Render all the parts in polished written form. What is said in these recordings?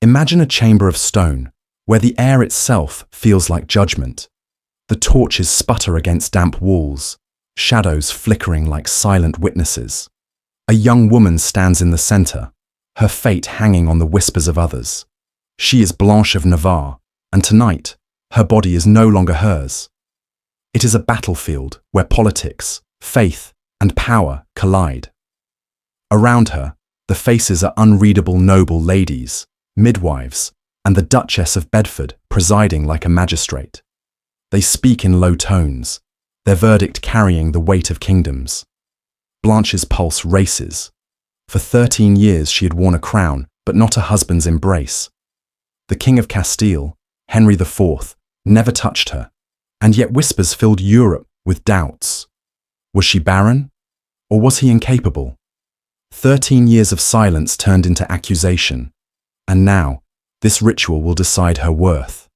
Imagine a chamber of stone, where the air itself feels like judgment. The torches sputter against damp walls, shadows flickering like silent witnesses. A young woman stands in the center, her fate hanging on the whispers of others. She is Blanche of Navarre, and tonight, her body is no longer hers. It is a battlefield where politics, faith, and power collide. Around her, the faces are unreadable noble ladies, midwives, and the Duchess of Bedford presiding like a magistrate. They speak in low tones, their verdict carrying the weight of kingdoms. Blanche's pulse races. For 13 years she had worn a crown, but not a husband's embrace. The King of Castile, Henry IV, never touched her, and yet whispers filled Europe with doubts. Was she barren? Or was he incapable? 13 years of silence turned into accusation, and now, this ritual will decide her worth.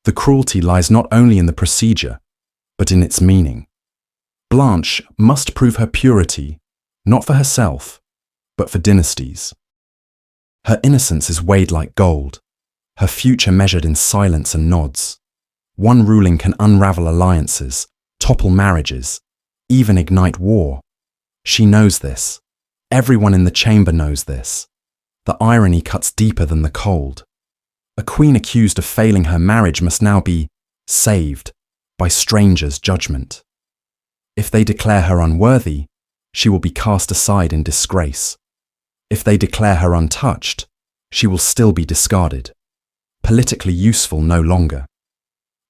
The cruelty lies not only in the procedure, but in its meaning. Blanche must prove her purity, not for herself, but for dynasties. Her innocence is weighed like gold, her future measured in silence and nods. One ruling can unravel alliances, topple marriages, even ignite war. She knows this. Everyone in the chamber knows this. The irony cuts deeper than the cold. A queen accused of failing her marriage must now be saved by strangers' judgment. If they declare her unworthy, she will be cast aside in disgrace. If they declare her untouched, she will still be discarded, politically useful no longer.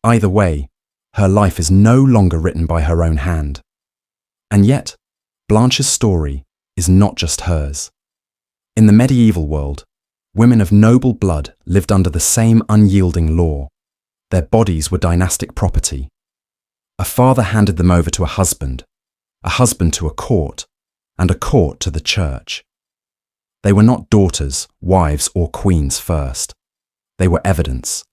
Either way, her life is no longer written by her own hand. And yet, Blanche's story is not just hers. In the medieval world, women of noble blood lived under the same unyielding law. Their bodies were dynastic property. A father handed them over to a husband to a court, and a court to the church. They were not daughters, wives, or queens first. They were evidence.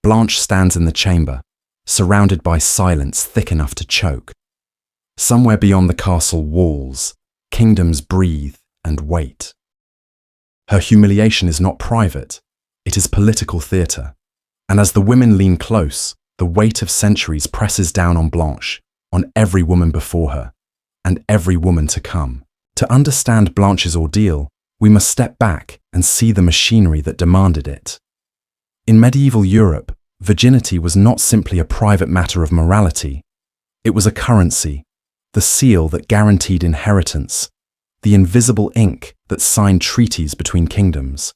Blanche stands in the chamber, surrounded by silence thick enough to choke. Somewhere beyond the castle walls, kingdoms breathe and wait. Her humiliation is not private, it is political theatre. And as the women lean close, the weight of centuries presses down on Blanche, on every woman before her, and every woman to come. To understand Blanche's ordeal, we must step back and see the machinery that demanded it. In medieval Europe, virginity was not simply a private matter of morality. It was a currency, the seal that guaranteed inheritance, the invisible ink that signed treaties between kingdoms.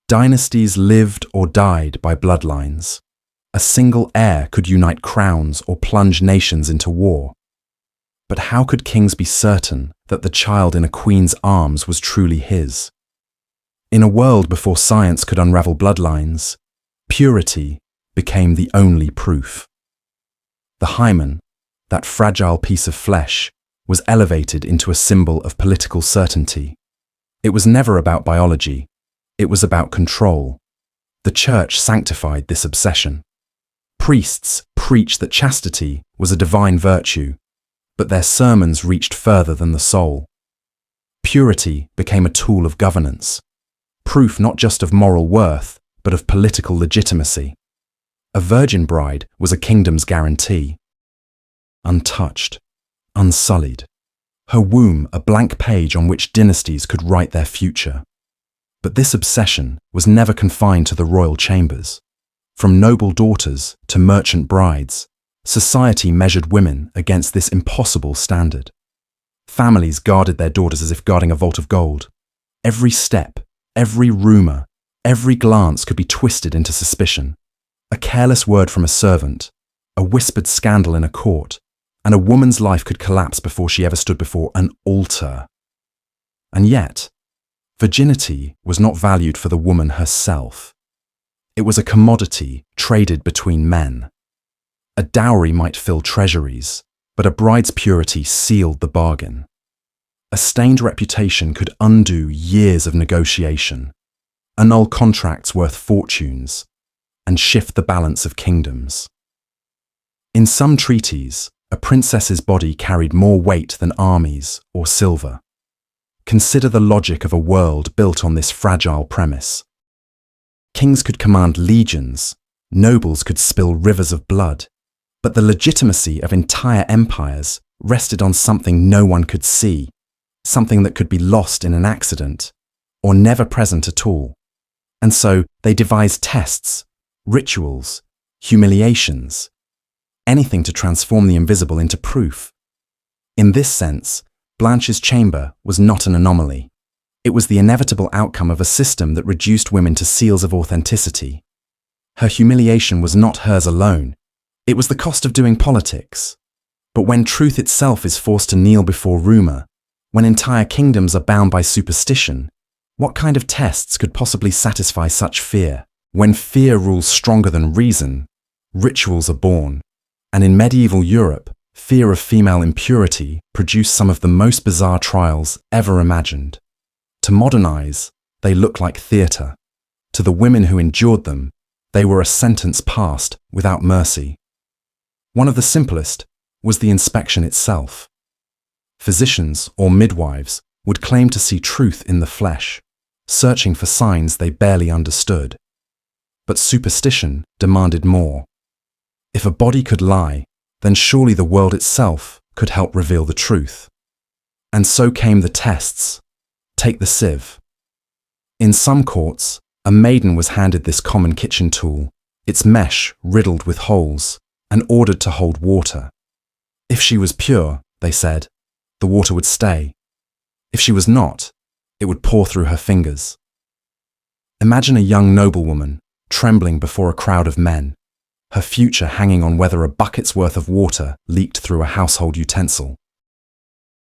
Dynasties lived or died by bloodlines. A single heir could unite crowns or plunge nations into war. But how could kings be certain that the child in a queen's arms was truly his? In a world before science could unravel bloodlines, purity became the only proof. The hymen, that fragile piece of flesh, was elevated into a symbol of political certainty. It was never about biology, it was about control. The church sanctified this obsession. Priests preached that chastity was a divine virtue, but their sermons reached further than the soul. Purity became a tool of governance, proof not just of moral worth, but of political legitimacy. A virgin bride was a kingdom's guarantee. Untouched, unsullied, her womb a blank page on which dynasties could write their future. But this obsession was never confined to the royal chambers. From noble daughters to merchant brides, society measured women against this impossible standard. Families guarded their daughters as if guarding a vault of gold. Every step, every rumor, every glance could be twisted into suspicion. A careless word from a servant, a whispered scandal in a court, and a woman's life could collapse before she ever stood before an altar. And yet, virginity was not valued for the woman herself. It was a commodity traded between men. A dowry might fill treasuries, but a bride's purity sealed the bargain. A stained reputation could undo years of negotiation, annul contracts worth fortunes, and shift the balance of kingdoms. In some treaties, a princess's body carried more weight than armies or silver. Consider the logic of a world built on this fragile premise. Kings could command legions, nobles could spill rivers of blood, but the legitimacy of entire empires rested on something no one could see, something that could be lost in an accident, or never present at all. And so they devised tests, rituals, humiliations, anything to transform the invisible into proof. In this sense, Blanche's chamber was not an anomaly. It was the inevitable outcome of a system that reduced women to seals of authenticity. Her humiliation was not hers alone. It was the cost of doing politics. But when truth itself is forced to kneel before rumor, when entire kingdoms are bound by superstition, what kind of tests could possibly satisfy such fear? When fear rules stronger than reason, rituals are born. And in medieval Europe, fear of female impurity produced some of the most bizarre trials ever imagined. To modernize, they look like theatre. To the women who endured them, they were a sentence passed without mercy. One of the simplest was the inspection itself. Physicians or midwives would claim to see truth in the flesh, searching for signs they barely understood. But superstition demanded more. If a body could lie, then surely the world itself could help reveal the truth. And so came the tests. Take the sieve. In some courts, a maiden was handed this common kitchen tool, its mesh riddled with holes, and ordered to hold water. If she was pure, they said, the water would stay. If she was not, it would pour through her fingers. Imagine a young noblewoman trembling before a crowd of men, her future hanging on whether a bucket's worth of water leaked through a household utensil.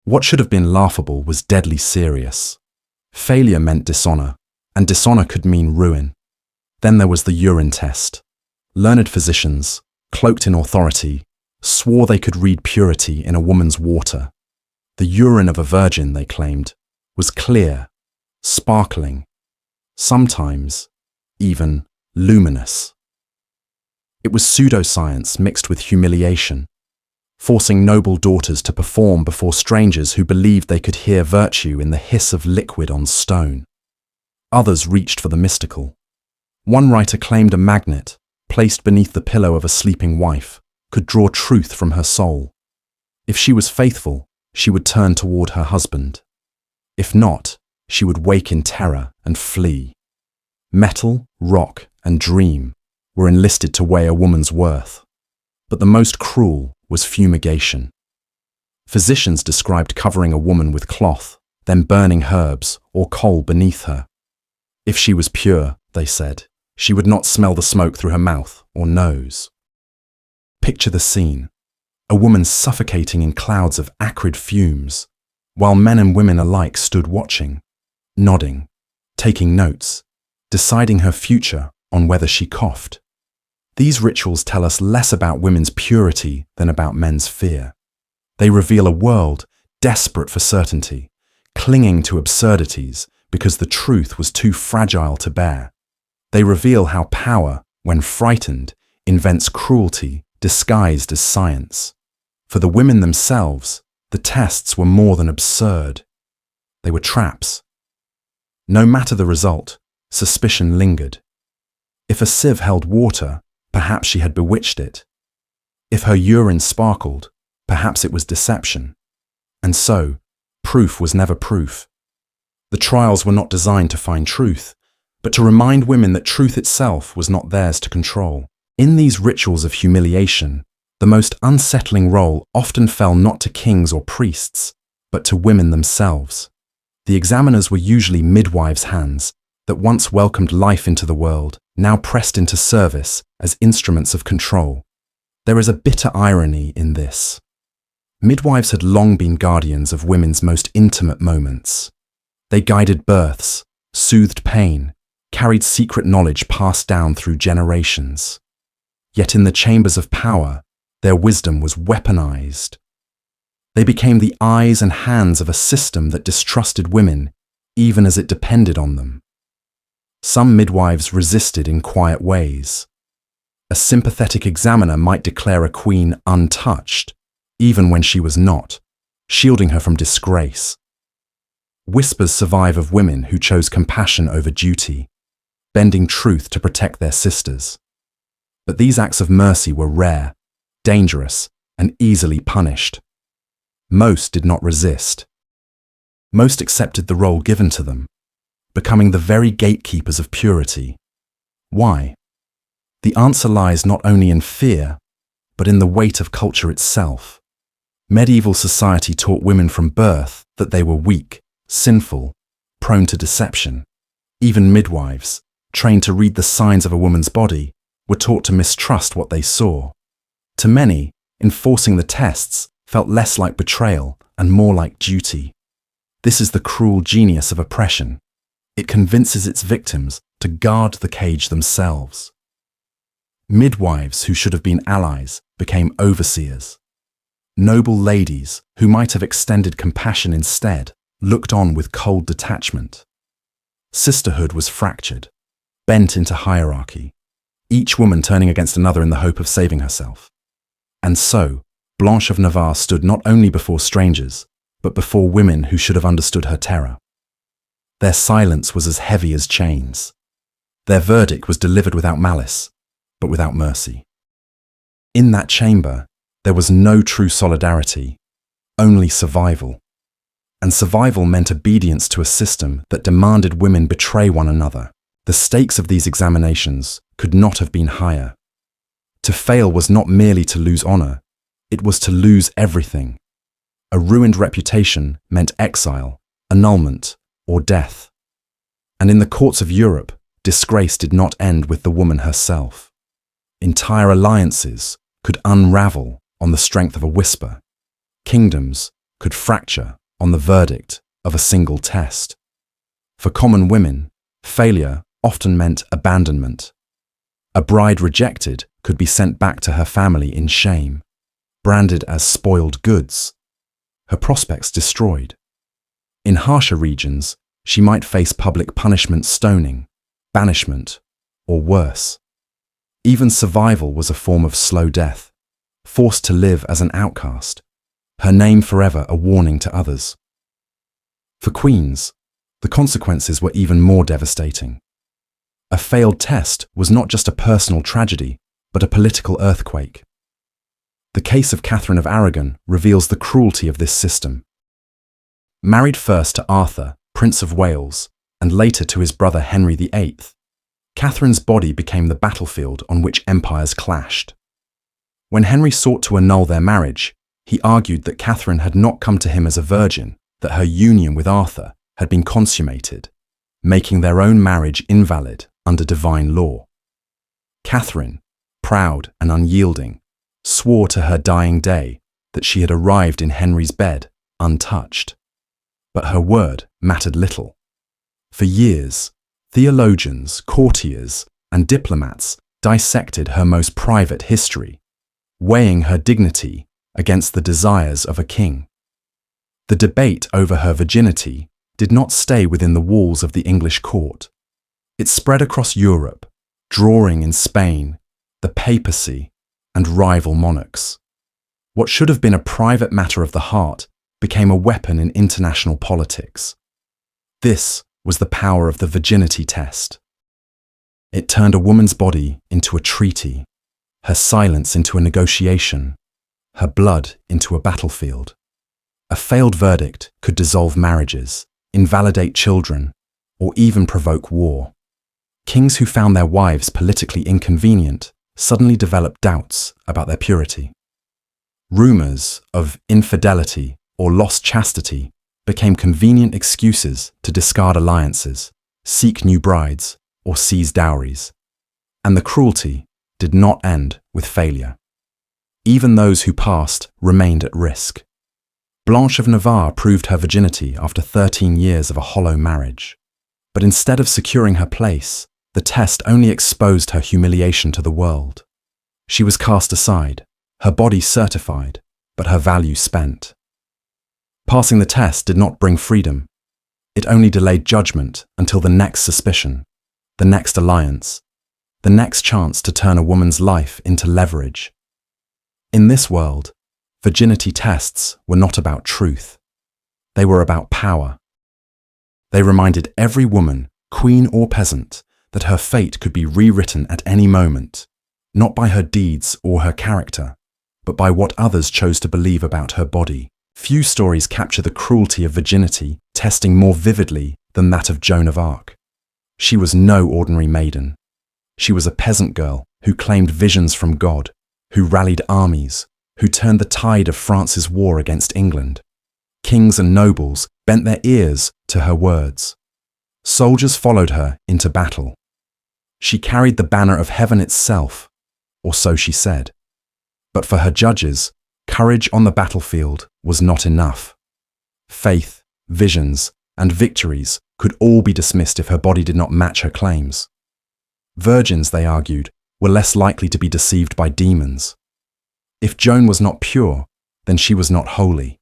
What should have been laughable was deadly serious. Failure meant dishonor, and dishonor could mean ruin. Then there was the urine test. Learned physicians, cloaked in authority, swore they could read purity in a woman's water. The urine of a virgin, they claimed, was clear, sparkling, sometimes even luminous. It was pseudoscience mixed with humiliation, forcing noble daughters to perform before strangers who believed they could hear virtue in the hiss of liquid on stone. Others reached for the mystical. One writer claimed a magnet, placed beneath the pillow of a sleeping wife, could draw truth from her soul. If she was faithful, she would turn toward her husband. If not, she would wake in terror and flee. Metal, rock, and dream were enlisted to weigh a woman's worth. But the most cruel was fumigation. Physicians described covering a woman with cloth, then burning herbs or coal beneath her. If she was pure, they said, she would not smell the smoke through her mouth or nose. Picture the scene. A woman suffocating in clouds of acrid fumes, while men and women alike stood watching, nodding, taking notes, deciding her future on whether she coughed. These rituals tell us less about women's purity than about men's fear. They reveal a world desperate for certainty, clinging to absurdities because the truth was too fragile to bear. They reveal how power, when frightened, invents cruelty disguised as science. For the women themselves, the tests were more than absurd. They were traps. No matter the result, suspicion lingered. If a sieve held water, perhaps she had bewitched it. If her urine sparkled, perhaps it was deception. And so, proof was never proof. The trials were not designed to find truth, but to remind women that truth itself was not theirs to control. In these rituals of humiliation, the most unsettling role often fell not to kings or priests, but to women themselves. The examiners were usually midwives' hands that once welcomed life into the world, now pressed into service as instruments of control. There is a bitter irony in this. Midwives had long been guardians of women's most intimate moments. They guided births, soothed pain, carried secret knowledge passed down through generations. Yet in the chambers of power, their wisdom was weaponized. They became the eyes and hands of a system that distrusted women, even as it depended on them. Some midwives resisted in quiet ways. A sympathetic examiner might declare a queen untouched, even when she was not, shielding her from disgrace. Whispers survive of women who chose compassion over duty. bending truth to protect their sisters. But these acts of mercy were rare, dangerous, and easily punished. Most did not resist. Most accepted the role given to them, becoming the very gatekeepers of purity. Why? The answer lies not only in fear, but in the weight of culture itself. Medieval society taught women from birth that they were weak, sinful, prone to deception. Even midwives, trained to read the signs of a woman's body, were taught to mistrust what they saw. To many, enforcing the tests felt less like betrayal and more like duty. This is the cruel genius of oppression. It convinces its victims to guard the cage themselves. Midwives who should have been allies became overseers. Noble ladies who might have extended compassion instead looked on with cold detachment. Sisterhood was fractured, bent into hierarchy, each woman turning against another in the hope of saving herself. And so, Blanche of Navarre stood not only before strangers, but before women who should have understood her terror. Their silence was as heavy as chains. Their verdict was delivered without malice, but without mercy. In that chamber, there was no true solidarity, only survival. And survival meant obedience to a system that demanded women betray one another. The stakes of these examinations could not have been higher. To fail was not merely to lose honor, it was to lose everything. A ruined reputation meant exile, annulment, or death. And in the courts of Europe, disgrace did not end with the woman herself. Entire alliances could unravel on the strength of a whisper. Kingdoms could fracture on the verdict of a single test. For common women, failure often meant abandonment. A bride rejected could be sent back to her family in shame, branded as spoiled goods, her prospects destroyed. In harsher regions, she might face public punishment, stoning, banishment, or worse. Even survival was a form of slow death, forced to live as an outcast, her name forever a warning to others. For queens, the consequences were even more devastating. A failed test was not just a personal tragedy, but a political earthquake. The case of Catherine of Aragon reveals the cruelty of this system. Married first to Arthur, Prince of Wales, and later to his brother Henry VIII, Catherine's body became the battlefield on which empires clashed. When Henry sought to annul their marriage, he argued that Catherine had not come to him as a virgin, that her union with Arthur had been consummated, making their own marriage invalid under divine law. Catherine, proud and unyielding, swore to her dying day that she had arrived in Henry's bed untouched. But her word mattered little. For years, theologians, courtiers, and diplomats dissected her most private history, weighing her dignity against the desires of a king. The debate over her virginity did not stay within the walls of the English court. It spread across Europe, drawing in Spain, the papacy, and rival monarchs. What should have been a private matter of the heart became a weapon in international politics. This was the power of the virginity test. It turned a woman's body into a treaty, her silence into a negotiation, her blood into a battlefield. A failed verdict could dissolve marriages, invalidate children, or even provoke war. Kings who found their wives politically inconvenient suddenly developed doubts about their purity. Rumors of infidelity or lost chastity became convenient excuses to discard alliances, seek new brides, or seize dowries. And the cruelty did not end with failure. Even those who passed remained at risk. Blanche of Navarre proved her virginity after 13 years of a hollow marriage. But instead of securing her place, the test only exposed her humiliation to the world. She was cast aside, her body certified, but her value spent. Passing the test did not bring freedom. It only delayed judgment until the next suspicion, the next alliance, the next chance to turn a woman's life into leverage. In this world, virginity tests were not about truth. They were about power. They reminded every woman, queen or peasant, that her fate could be rewritten at any moment, not by her deeds or her character, but by what others chose to believe about her body. Few stories capture the cruelty of virginity testing more vividly than that of Joan of Arc. She was no ordinary maiden. She was a peasant girl who claimed visions from God, who rallied armies, who turned the tide of France's war against England. Kings and nobles bent their ears to her words. Soldiers followed her into battle. She carried the banner of heaven itself, or so she said. But for her judges, courage on the battlefield was not enough. Faith, visions, and victories could all be dismissed if her body did not match her claims. Virgins, they argued, were less likely to be deceived by demons. If Joan was not pure, then she was not holy.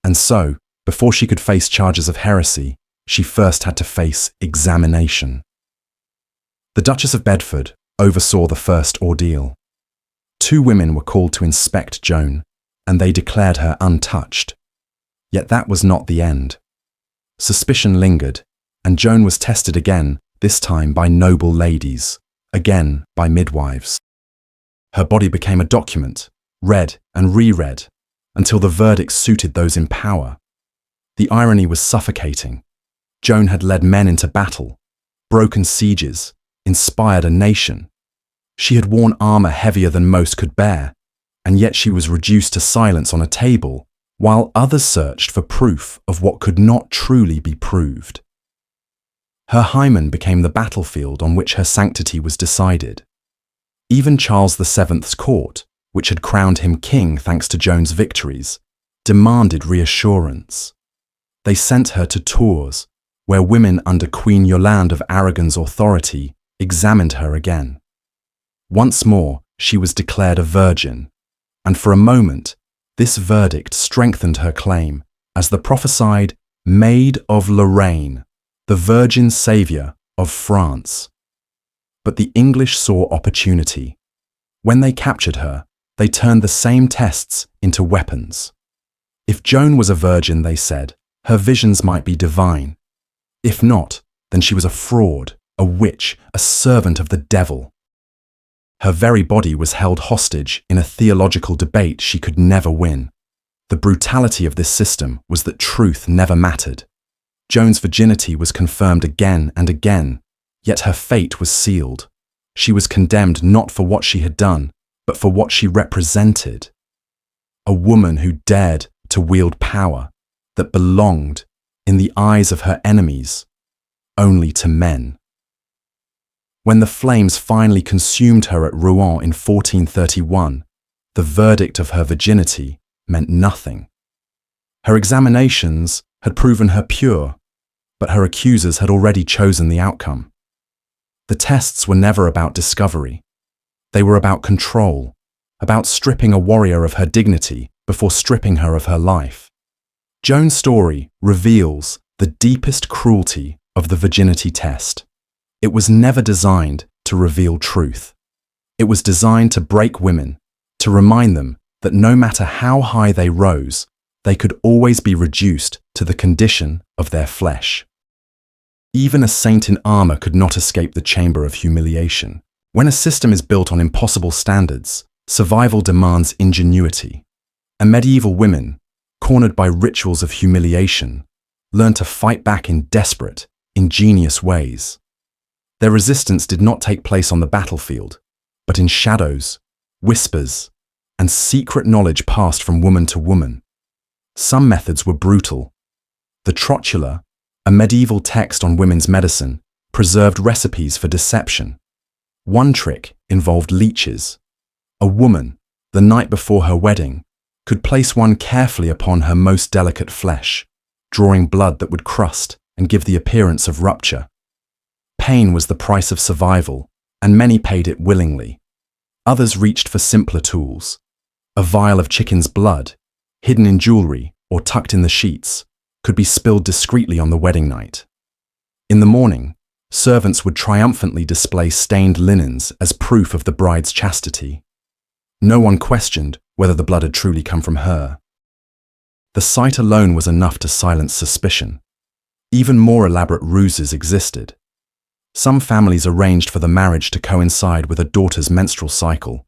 And so, before she could face charges of heresy, she first had to face examination. The Duchess of Bedford oversaw the first ordeal. 2 women were called to inspect Joan, and they declared her untouched. Yet that was not the end. Suspicion lingered, and Joan was tested again, this time by noble ladies, again by midwives. Her body became a document, read and reread, until the verdict suited those in power. The irony was suffocating. Joan had led men into battle, broken sieges, inspired a nation. She had worn armor heavier than most could bear, and yet she was reduced to silence on a table, while others searched for proof of what could not truly be proved. Her hymen became the battlefield on which her sanctity was decided. Even Charles VII's court, which had crowned him king thanks to Joan's victories, demanded reassurance. They sent her to Tours, where women under Queen Yolande of Aragon's authority examined her again. Once more, she was declared a virgin, and for a moment, this verdict strengthened her claim as the prophesied Maid of Lorraine, the Virgin Saviour of France. But the English saw opportunity. When they captured her, they turned the same tests into weapons. If Joan was a virgin, they said, her visions might be divine. If not, then she was a fraud, a witch, a servant of the devil. Her very body was held hostage in a theological debate she could never win. The brutality of this system was that truth never mattered. Joan's virginity was confirmed again and again, yet her fate was sealed. She was condemned not for what she had done, but for what she represented. A woman who dared to wield power that belonged, in the eyes of her enemies, only to men. When the flames finally consumed her at Rouen in 1431, the verdict of her virginity meant nothing. Her examinations had proven her pure, but her accusers had already chosen the outcome. The tests were never about discovery. They were about control, about stripping a warrior of her dignity before stripping her of her life. Joan's story reveals the deepest cruelty of the virginity test. It was never designed to reveal truth. It was designed to break women, to remind them that no matter how high they rose, they could always be reduced to the condition of their flesh. Even a saint in armor could not escape the chamber of humiliation. When a system is built on impossible standards, survival demands ingenuity. And medieval women, cornered by rituals of humiliation, learned to fight back in desperate, ingenious ways. Their resistance did not take place on the battlefield, but in shadows, whispers, and secret knowledge passed from woman to woman. Some methods were brutal. The Trotula, a medieval text on women's medicine, preserved recipes for deception. One trick involved leeches. A woman, the night before her wedding, could place one carefully upon her most delicate flesh, drawing blood that would crust and give the appearance of rupture. Pain was the price of survival, and many paid it willingly. Others reached for simpler tools. A vial of chicken's blood, hidden in jewelry or tucked in the sheets, could be spilled discreetly on the wedding night. In the morning, servants would triumphantly display stained linens as proof of the bride's chastity. No one questioned whether the blood had truly come from her. The sight alone was enough to silence suspicion. Even more elaborate ruses existed. Some families arranged for the marriage to coincide with a daughter's menstrual cycle,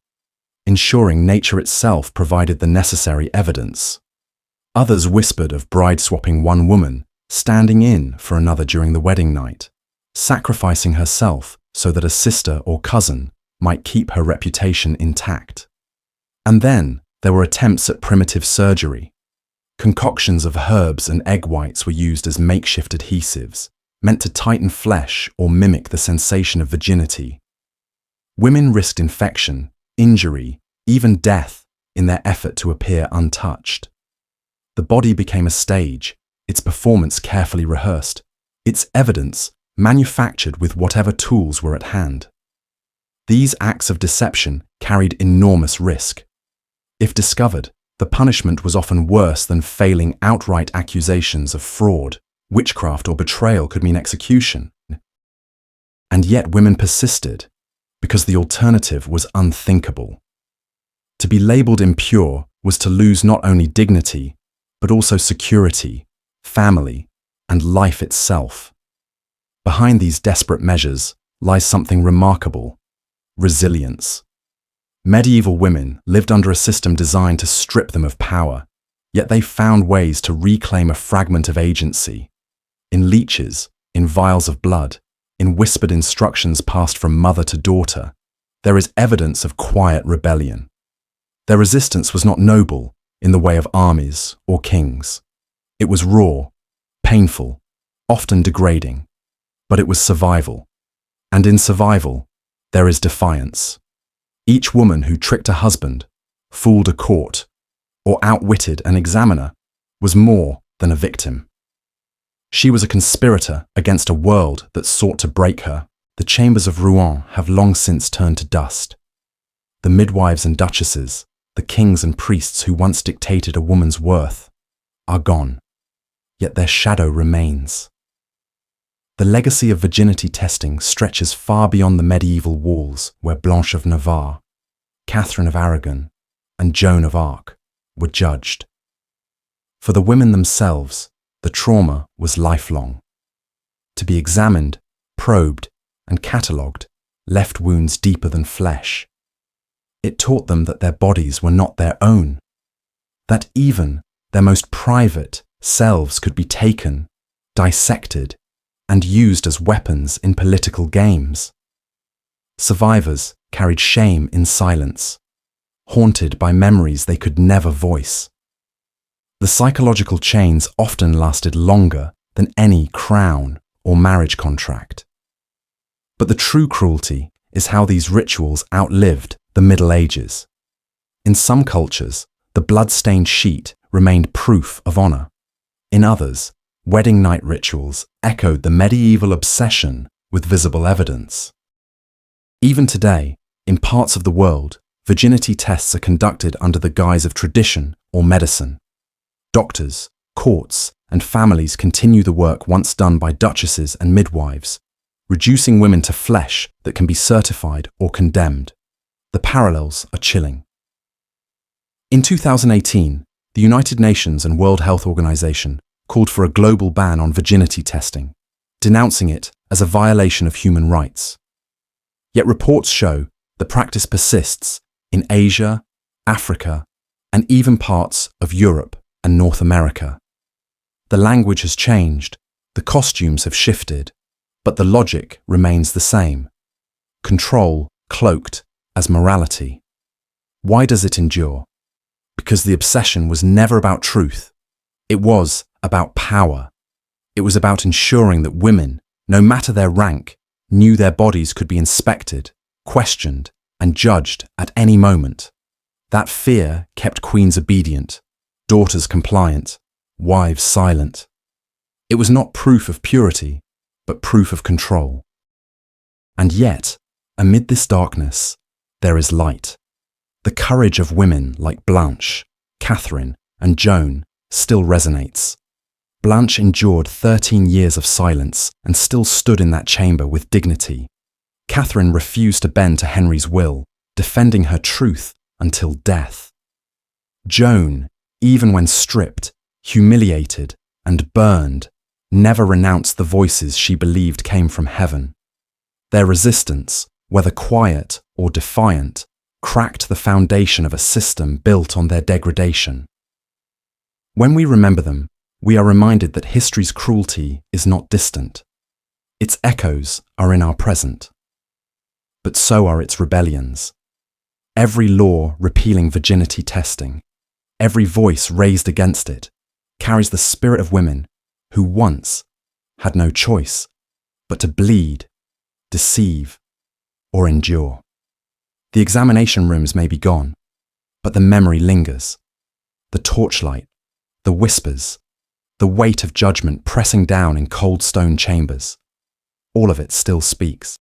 ensuring nature itself provided the necessary evidence. Others whispered of bride-swapping one woman, standing in for another during the wedding night, sacrificing herself so that a sister or cousin might keep her reputation intact. And then there were attempts at primitive surgery. Concoctions of herbs and egg whites were used as makeshift adhesives, meant to tighten flesh or mimic the sensation of virginity. Women risked infection, injury, even death in their effort to appear untouched. The body became a stage, its performance carefully rehearsed, its evidence manufactured with whatever tools were at hand. These acts of deception carried enormous risk. If discovered, the punishment was often worse than failing outright accusations of fraud. Witchcraft or betrayal could mean execution. And yet women persisted, because the alternative was unthinkable. To be labeled impure was to lose not only dignity, but also security, family, and life itself. Behind these desperate measures lies something remarkable: resilience. Medieval women lived under a system designed to strip them of power, yet they found ways to reclaim a fragment of agency. In leeches, in vials of blood, in whispered instructions passed from mother to daughter, there is evidence of quiet rebellion. Their resistance was not noble in the way of armies or kings. It was raw, painful, often degrading, but it was survival. And in survival, there is defiance. Each woman who tricked a husband, fooled a court, or outwitted an examiner was more than a victim. She was a conspirator against a world that sought to break her. The chambers of Rouen have long since turned to dust. The midwives and duchesses, the kings and priests who once dictated a woman's worth, are gone, yet their shadow remains. The legacy of virginity testing stretches far beyond the medieval walls where Blanche of Navarre, Catherine of Aragon, and Joan of Arc were judged. For the women themselves, the trauma was lifelong. To be examined, probed, and catalogued left wounds deeper than flesh. It taught them that their bodies were not their own, that even their most private selves could be taken, dissected, and used as weapons in political games. Survivors carried shame in silence, haunted by memories they could never voice. The psychological chains often lasted longer than any crown or marriage contract. But the true cruelty is how these rituals outlived the Middle Ages. In some cultures, the blood-stained sheet remained proof of honor. In others, wedding night rituals echoed the medieval obsession with visible evidence. Even today, in parts of the world, virginity tests are conducted under the guise of tradition or medicine. Doctors, courts, and families continue the work once done by duchesses and midwives, reducing women to flesh that can be certified or condemned. The parallels are chilling. In 2018, the United Nations and World Health Organization called for a global ban on virginity testing, denouncing it as a violation of human rights. Yet reports show the practice persists in Asia, Africa, and even parts of Europe and North America. The language has changed, the costumes have shifted, but the logic remains the same. Control cloaked as morality. Why does it endure? Because the obsession was never about truth. It was about power. It was about ensuring that women, no matter their rank, knew their bodies could be inspected, questioned, and judged at any moment. That fear kept queens obedient, daughters compliant, wives silent. It was not proof of purity, but proof of control. And yet, amid this darkness, there is light. The courage of women like Blanche, Catherine, and Joan still resonates. Blanche endured 13 years of silence and still stood in that chamber with dignity. Catherine refused to bend to Henry's will, defending her truth until death. Joan, even when stripped, humiliated, and burned, never renounced the voices she believed came from heaven. Their resistance, whether quiet or defiant, cracked the foundation of a system built on their degradation. When we remember them, we are reminded that history's cruelty is not distant. Its echoes are in our present. But so are its rebellions. Every law repealing virginity testing, every voice raised against it, carries the spirit of women who once had no choice but to bleed, deceive, or endure. The examination rooms may be gone, but the memory lingers. The torchlight, the whispers, the weight of judgment pressing down in cold stone chambers, all of it still speaks.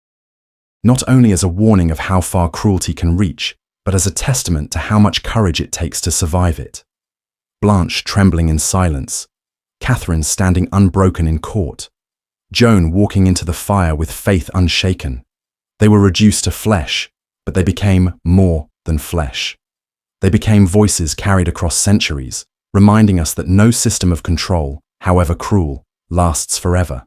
Not only as a warning of how far cruelty can reach, but as a testament to how much courage it takes to survive it. Blanche trembling in silence, Catherine standing unbroken in court, Joan walking into the fire with faith unshaken. They were reduced to flesh, but they became more than flesh. They became voices carried across centuries, reminding us that no system of control, however cruel, lasts forever.